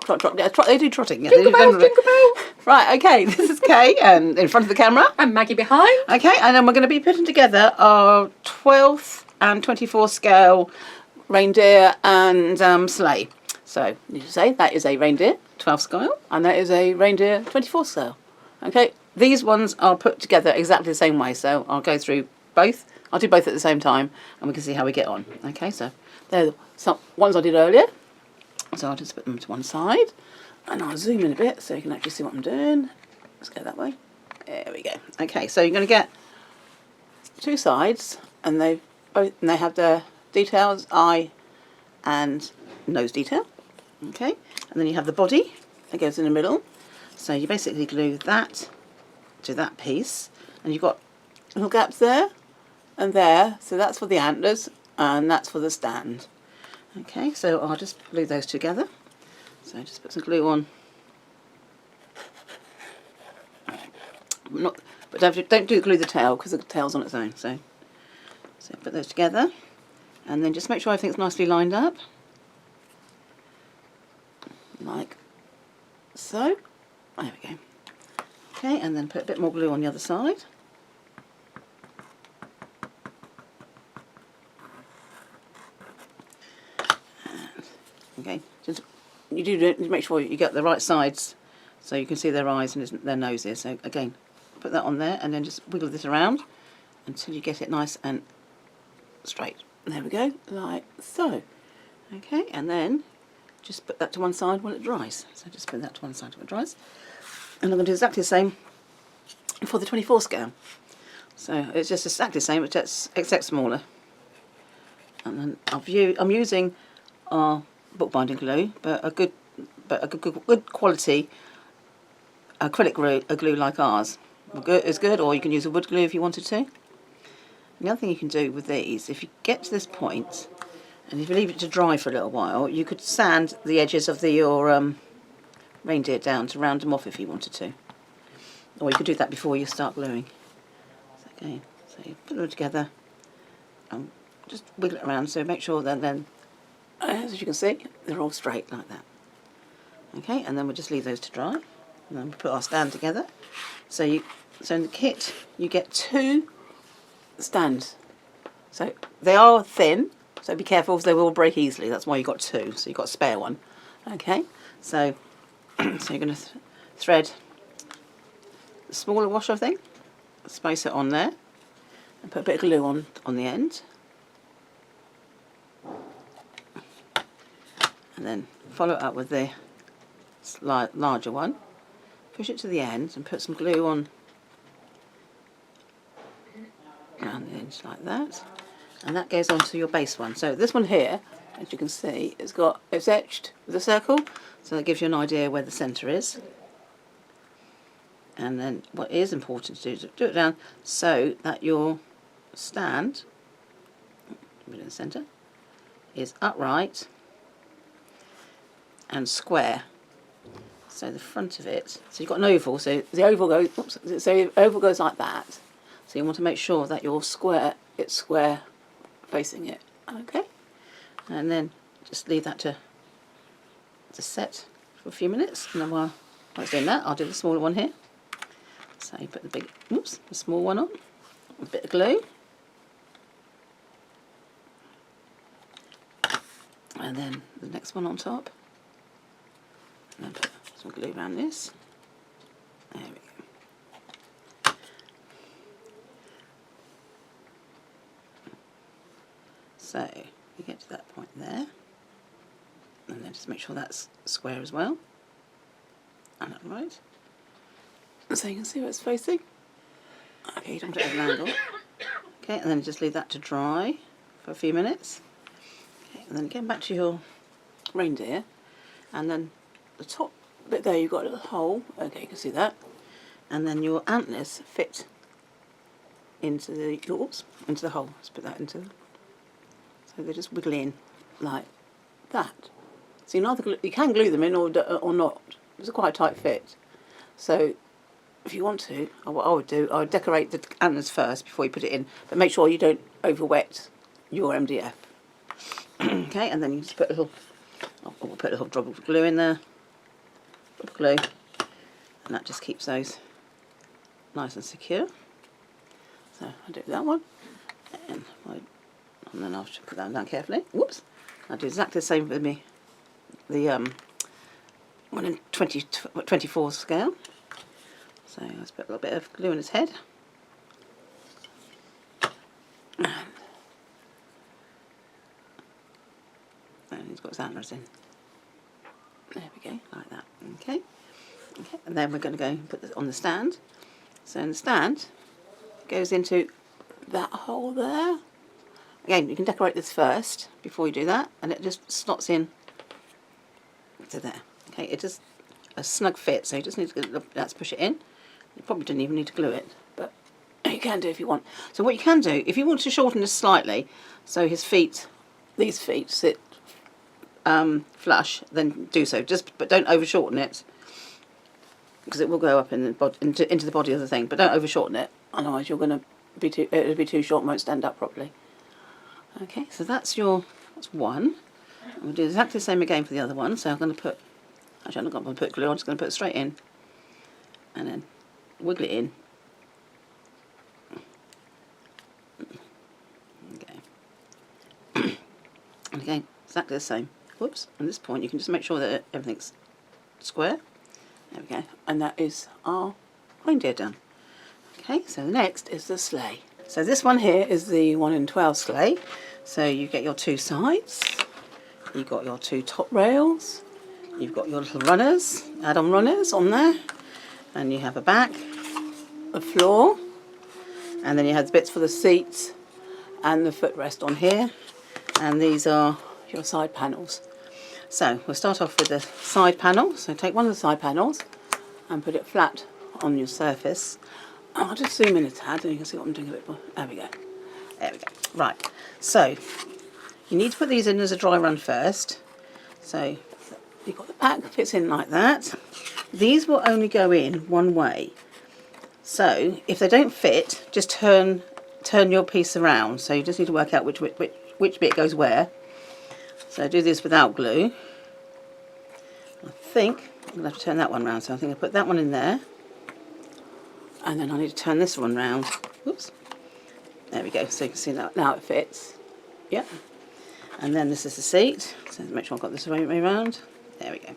trot, trot. Yeah, they do trotting. Yeah, Jingle bells, jingle bells. Right, okay, this is Kay, and in front of the camera. And Maggie behind. Okay, and then we're going to be putting together our 12th and 24 scale reindeer and sleigh. So, need to say, that is a reindeer 12 scale, and that is a reindeer 24 scale. Okay, these ones are put together exactly the same way, so I'll go through both. I'll do both at the same time, and we can see how we get on. Okay, so they're some ones I did earlier. So I'll just put them to one side, and I'll zoom in a bit so you can actually see what I'm doing. Let's go that way. There we go. Okay, so you're going to get two sides, and they have their details, eye and nose detail. Okay, and then you have the body that goes in the middle. So you basically glue that to that piece, and you've got little gaps there and there. So that's for the antlers, and that's for the stand. Okay, so I'll just glue those together. So just put some glue on. But don't glue the tail, because the tail's on its own. So put those together, and then just make sure everything's nicely lined up, like so. There we go. Okay, and then put a bit more glue on the other side. Okay, just you do need to make sure you get the right sides so you can see their eyes and their noses. So again, put that on there, and then just wiggle this around until you get it nice and straight. There we go, like so. Okay, and then just put that to one side while it dries. So just put that to one side while it dries. And I'm going to do exactly the same for the 24 scale. So it's just exactly the same, except smaller. And then I'm using our bookbinding glue, but a good quality acrylic glue like ours is good, or you can use a wood glue if you wanted to. The other thing you can do with these, if you get to this point and if you leave it to dry for a little while, you could sand the edges of your reindeer down to round them off if you wanted to, or you could do that before you start gluing. So you put them together and just wiggle it around, so make sure that then, as you can see, they're all straight like that. Okay, and then we'll just leave those to dry, and then we'll put our stand together. So in the kit you get two stands. So they are thin, so be careful because they will break easily. That's why you got two, so you've got a spare one. Okay, so you're going to thread the smaller washer thing, space it on there, and put a bit of glue on the end. And then follow it up with the larger one. Push it to the end and put some glue on around the edge like that. And that goes onto your base one. So this one here, as you can see, it's etched with a circle, so that gives you an idea where the centre is. And then what is important to do is do it down so that your stand, put it in the centre, is upright and square. So the front of it, so you've got an oval, so the oval goes, the oval goes like that. So you want to make sure that it's square facing it. Okay, and then just leave that to set for a few minutes, and then while it's doing that, I'll do the smaller one here. So you put the small one on, a bit of glue, and then the next one on top, and then put some glue around this. There we go. So you get to that point there, and then just make sure that's square as well, and upright. So you can see where it's facing. Okay, you don't want it at an angle. Okay, and then just leave that to dry for a few minutes. Okay, and then again back to your reindeer, and then the top bit there you've got a little hole. Okay, you can see that. And then your antlers fit into the hole. Let's put that into. So they just wiggle in like that. So you can glue them in or not. It's a quite tight fit. So if you want to, what I would decorate the antlers first before you put it in, but make sure you don't over wet your MDF. Okay, and then you just put a little drop of glue in there, glue, and that just keeps those nice and secure. So I do that one, and then I'll put that down carefully. Whoops! I'll do exactly the same with me, the one in 24 scale. So let's put a little bit of glue in his head. And he's got his antlers in. There we go, like that. Okay. Okay, and then we're going to go and put this on the stand. So in the stand goes into that hole there. Again, you can decorate this first before you do that, and it just slots in to there. Okay, it is a snug fit, so you just need to let's push it in. You probably didn't even need to glue it, but you can do if you want. So what you can do, if you want to shorten this slightly, so his feet, these feet sit flush, then do so. But don't over shorten it, because it will go up in the into the body of the thing. But don't over shorten it, otherwise you're going to be it'll be too short and won't stand up properly. Okay, so that's one. And we'll do exactly the same again for the other one. So I'm going to put, actually I'm not going to put glue. I'm just going to put it straight in, and then wiggle it in. Okay. And again, exactly the same. Whoops! At this point, you can just make sure that everything's square. There we go, and that is our reindeer done. Okay, so next is the sleigh. So this one here is the 1 in 12 sleigh. So you get your two sides, you've got your two top rails, you've got your little runners, add-on runners on there, and you have a back, a floor, and then you have the bits for the seats and the footrest on here, and these are your side panels. So we'll start off with the side panel. So take one of the side panels and put it flat on your surface. I'll just zoom in a tad and you can see what I'm doing a bit more. There we go. There we go. Right. So you need to put these in as a dry run first. So you've got the pack fits in like that. These will only go in one way. So if they don't fit, just turn your piece around. So you just need to work out which bit goes where. So do this without glue. I think I'm going to have to turn that one round. So I think I'll put that one in there. And then I need to turn this one round. Oops. There we go. So you can see that now it fits. Yep. And then this is the seat. So make sure I've got this the right way around. There we go.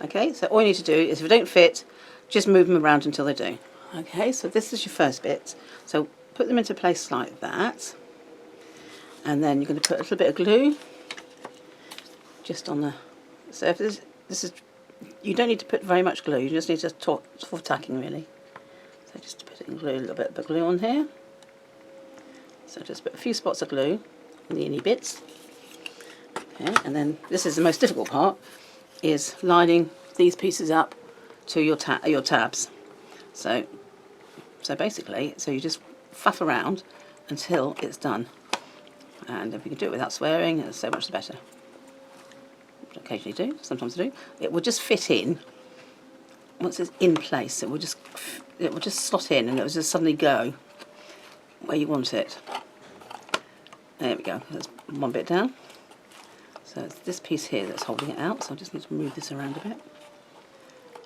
Okay, so all you need to do is if they don't fit, just move them around until they do. Okay, so this is your first bit. So put them into place like that. And then you're going to put a little bit of glue just on the surface. This is, you don't need to put very much glue, you just need to for tacking really. So just to put it in glue, a little bit of glue on here. So just put a few spots of glue in the inny bits. Okay, and then this is the most difficult part, is lining these pieces up to your tabs. So basically, so you just faff around until it's done. And if you can do it without swearing, it's so much the better. Occasionally do, sometimes I do. It will just fit in once it's in place. It will just slot in, and it will just suddenly go where you want it. There we go. That's one bit down. So it's this piece here that's holding it out. So I just need to move this around a bit.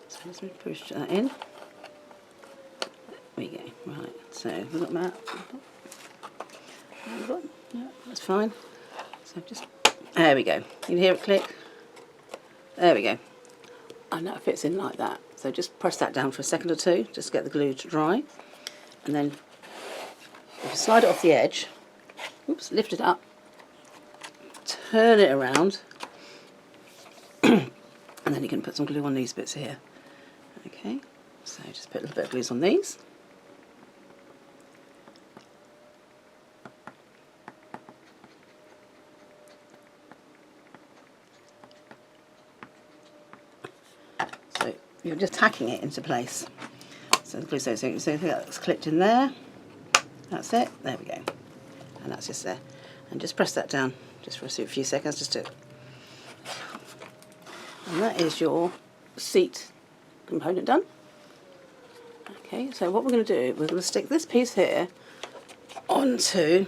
So let's push that in. There we go. Right. So we've got that. Yeah, that's fine. So just there we go. You can hear it click. There we go. And that fits in like that. So just press that down for a second or two, just to get the glue to dry. And then if you slide it off the edge, oops, lift it up, turn it around, and then you can put some glue on these bits here. Okay, so just put a little bit of glue on these. You're just tacking it into place. So the glue, so that's clipped in there. That's it. There we go. And that's just there. And just press that down just for a few seconds, just to. And that is your seat component done. Okay. So what we're going to do, we're going to stick this piece here onto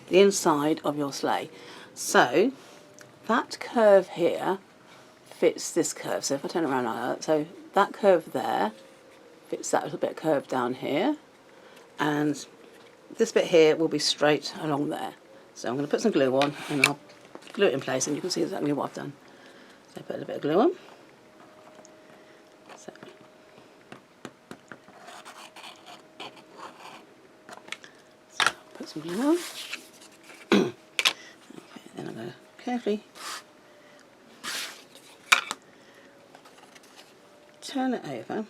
the inside of your sleigh. So that curve here fits this curve. So if I turn it around like that, so that curve there fits that little bit of curve down here, and this bit here will be straight along there. So I'm going to put some glue on and I'll glue it in place, and you can see exactly what I've done. So put a little bit of glue on. So put some glue on. Okay, then I'm going to carefully turn it over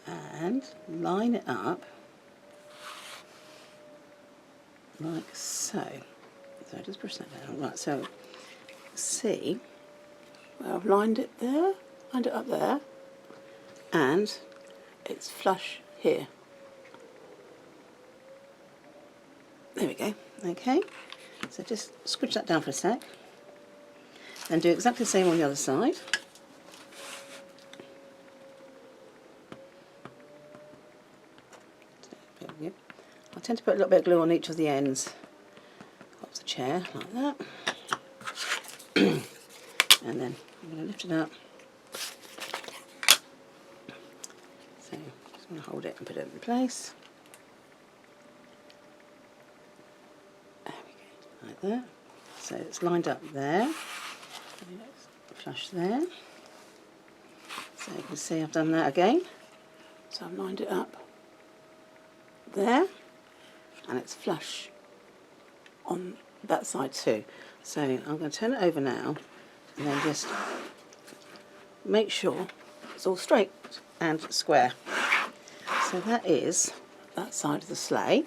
and line it up like so. So just push that down. Right, so see where I've lined it there, lined it up there, and it's flush here. There we go. Okay, so just squidge that down for a sec, then do exactly the same on the other side. I tend to put a little bit of glue on each of the ends of the chair, like that. And then I'm going to lift it up. So I'm just going to hold it and put it in place. There we go, like that. So it's lined up there. Flush there. So you can see I've done that again. So I've lined it up there, and it's flush on that side too. So I'm going to turn it over now, and then just make sure it's all straight and square. So that is that side of the sleigh.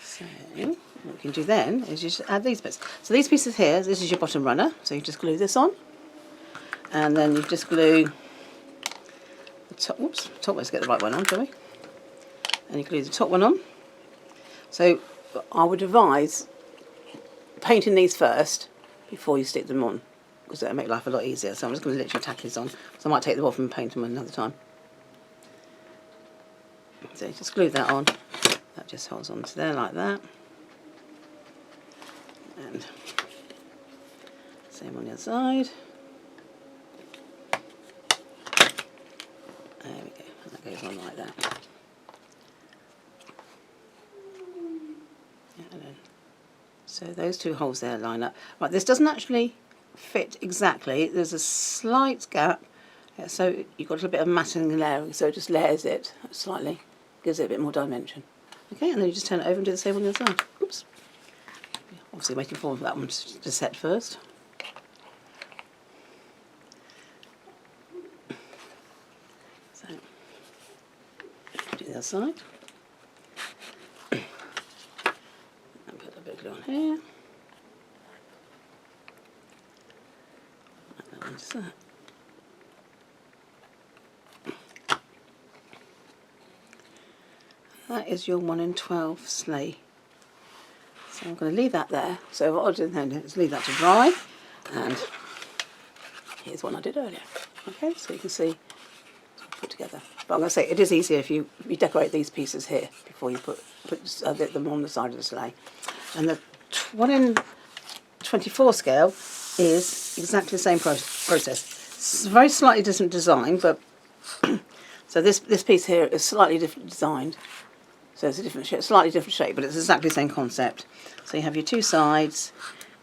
So what you can do then is you just add these bits. So these pieces here, this is your bottom runner, so you just glue this on, and then you just glue the top, whoops, top, let's get the right one on, shall we? And you glue the top one on. So I would advise painting these first before you stick them on, because that'll make life a lot easier. So I'm just going to literally tack these on, so I might take them off and paint them another time. So just glue that on. That just holds on to there like that. And same on the other side. There we go, and that goes on like that. So those two holes there line up. Right, this doesn't actually fit exactly. There's a slight gap. Yeah, so you've got a little bit of matting and layering, so it just layers it slightly, gives it a bit more dimension. Okay, and then you just turn it over and do the same on the other side. Oops. Obviously waiting for that one to set first. So, do the other side. On here. And that one's that. That is your 1 in 12 sleigh. So I'm going to leave that there. So what I'll do then is leave that to dry, and here's one I did earlier. Okay, so you can see it's all put together. But I'm going to say it is easier if you decorate these pieces here before you put them on the side of the sleigh. And the 1 in 24 scale is exactly the same process. It's a very slightly different design, but so this piece here is slightly different designed. So it's a different shape, slightly different shape, but it's exactly the same concept. So you have your two sides,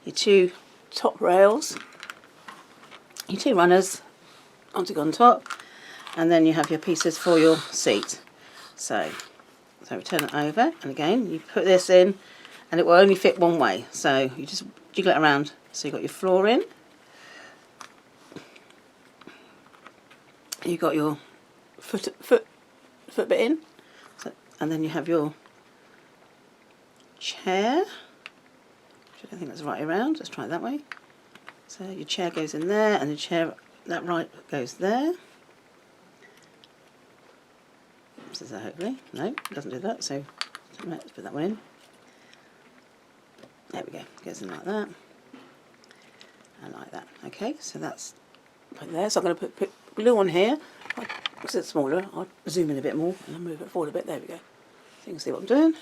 your two top rails, your two runners on top, and then you have your pieces for your seat. So we turn it over, and again you put this in, and it will only fit one way. So you just jiggle it around. So you've got your floor in, you've got your foot bit in, so, and then you have your chair, which I don't think that's right around. Let's try it that way. So your chair goes in there, and the chair that right goes there. Does that hopefully? No, it doesn't do that. So let's put that one in. There we go, goes in like that, and like that. Okay, so that's put there. So I'm going to put glue on here, because it's smaller. I'll zoom in a bit more, and I'll move it forward a bit. There we go. So you can see what I'm doing.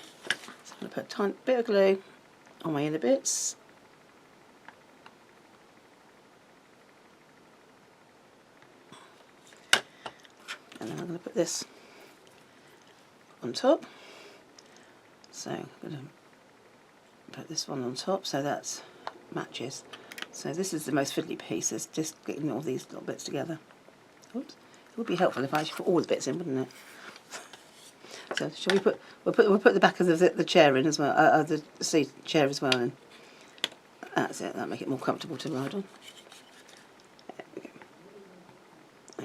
So I'm going to put a tiny bit of glue on my inner bits. And then I'm going to put this on top. So I'm going to put this one on top so that matches. So this is the most fiddly piece, is just getting all these little bits together. Oops. It would be helpful if I actually put all the bits in, wouldn't it? So shall we put, we'll put the back of the chair in as well, the seat chair as well in. That's it, that'll make it more comfortable to ride on. There we go.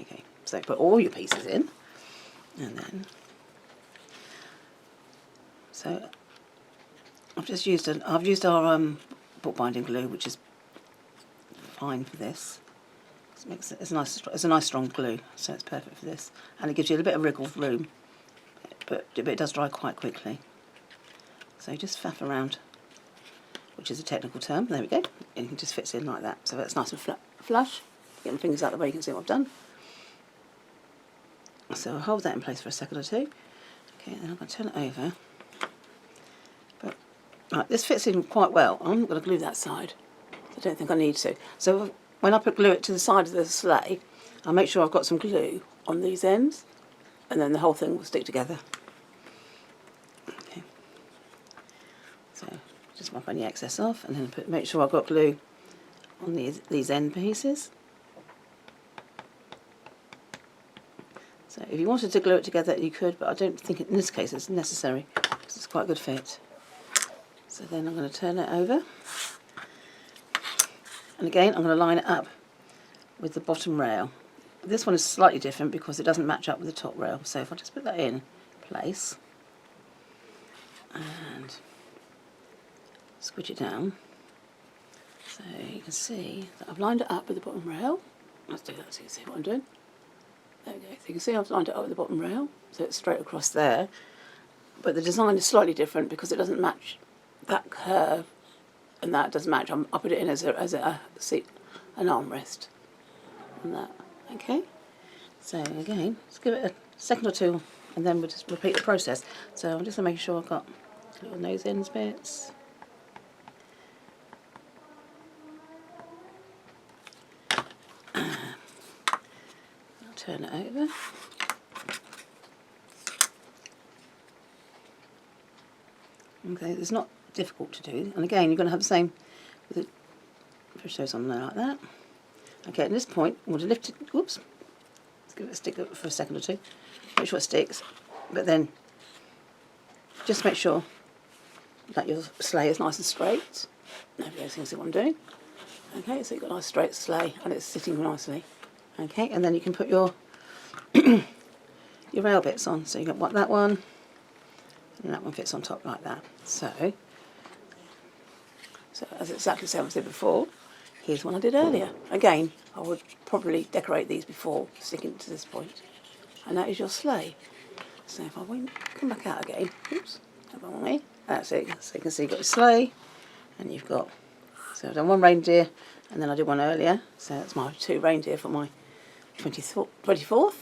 Okay, so put all your pieces in, and then, so I've used our bookbinding glue, which is fine for this. It's a nice strong glue, so it's perfect for this, and it gives you a bit of wriggle room, but it does dry quite quickly. So you just faff around, which is a technical term. There we go, and it just fits in like that. So that's nice and flush. Get my fingers out of the way, you can see what I've done. So I'll hold that in place for a second or two. Okay, then I'm going to turn it over. But right, this fits in quite well. I'm not going to glue that side. I don't think I need to. So when I glue it to the side of the sleigh, I'll make sure I've got some glue on these ends, and then the whole thing will stick together. Okay. So just wipe any excess off, and then make sure I've got glue on these end pieces. So if you wanted to glue it together, you could, but I don't think in this case it's necessary, because it's quite a good fit. So then I'm going to turn it over. And again, I'm going to line it up with the bottom rail. This one is slightly different because it doesn't match up with the top rail. So if I just put that in place and squish it down, so you can see that I've lined it up with the bottom rail. Let's do that so you can see what I'm doing. There we go. So you can see I've lined it up with the bottom rail, so it's straight across there. But the design is slightly different because it doesn't match that curve. And that does match. I'll put it in as a seat, an armrest, and that. Okay. So again, just give it a second or two, and then we'll just repeat the process. So I'm just going to make sure I've got little nose ends bits. I'll turn it over. Okay, it's not difficult to do, and again you're going to have the same with it. Push those on there like that. Okay, at this point we'll lift it. Oops, let's give it a stick for a second or two. Make sure it sticks, but then just make sure that your sleigh is nice and straight. There we go, so you can see what I'm doing. Okay, so you've got a nice straight sleigh and it's sitting nicely. Okay, and then you can put your your rail bits on. So you've got that one, and that one fits on top like that. So as exactly the same as I did before, here's one I did earlier. Again, I would probably decorate these before sticking to this point. And that is your sleigh. So if I come back out again, oops, that's it. So you can see you've got your sleigh, and you've got, so I've done one reindeer, and then I did one earlier. So that's my 2 reindeer for my 24th.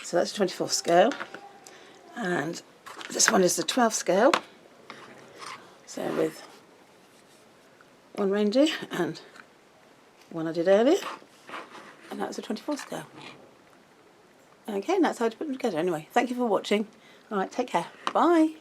So that's the 24th scale. And this one is the 12th scale. So with 1 reindeer and one I did earlier, and that's a 24th scale. Okay, and that's how to put them together anyway. Thank you for watching. Alright, take care. Bye.